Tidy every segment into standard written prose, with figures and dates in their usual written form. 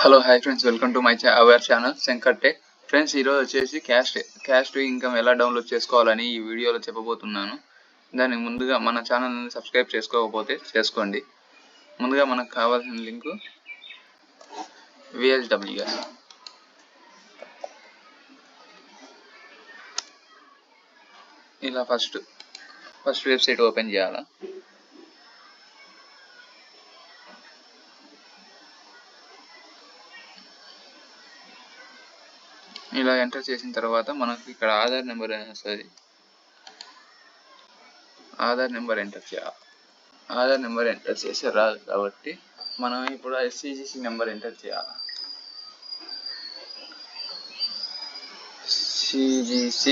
Hello hi friends, welcome to my our channel Shankar tech. Friends, ఈరోజు వచ్చేసి cash income ఎలా download చేసుకోవాలని ఈ వీడియోలో చెప్పబోతున్నాను. దానికి ముందుగా మన ఛానల్ని సబ్స్క్రైబ్ చేసుకోకపోతే చేసుకోండి. ముందుగా మనకు కావాల్సిన లింకు VSWS. ఇలా ఫస్ట్ వెబ్సైట్ ఓపెన్ చేయాలా. ఇలా ఎంటర్ చేసిన తర్వాత మనకు ఇక్కడ ఆధార్ నెంబర్ అని వస్తుంది. ఆధార్ నెంబర్ ఎంటర్ చేయాలి. ఆధార్ నెంబర్ ఎంటర్ చేసి రాదు కాబట్టి మనం ఇప్పుడు SCGC నెంబర్ ఎంటర్ చేయాలి. CGC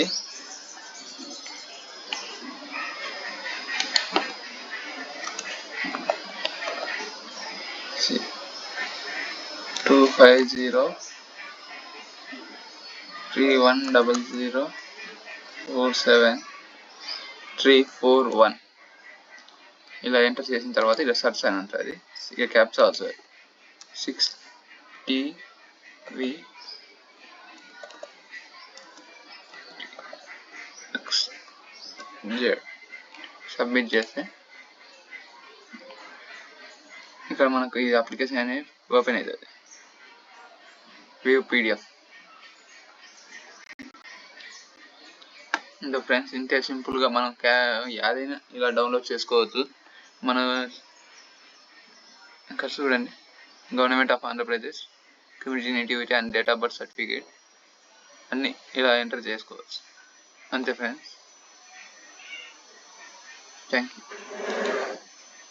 25031004741. ఇలా ఎంటర్ చేసిన తర్వాత ఇలా సర్చ్ అని ఉంటుంది. ఇక క్యాప్చా వస్తుంది 6TV సబ్మిట్ చేస్తే ఇక్కడ మనకు ఈ అప్లికేషన్ అనేది ఓపెన్ అవుతుంది. View PDF. ఇంకా ఫ్రెండ్స్, ఇంతే సింపుల్గా మనం ఏదైనా ఇలా డౌన్లోడ్ చేసుకోవచ్చు. మన ఇక్కడ చూడండి, government of Andhra Pradesh, community nativity and date of birth certificate అన్నీ ఇలా ఎంటర్ చేసుకోవచ్చు. అంతే ఫ్రెండ్స్, థ్యాంక్ యూ.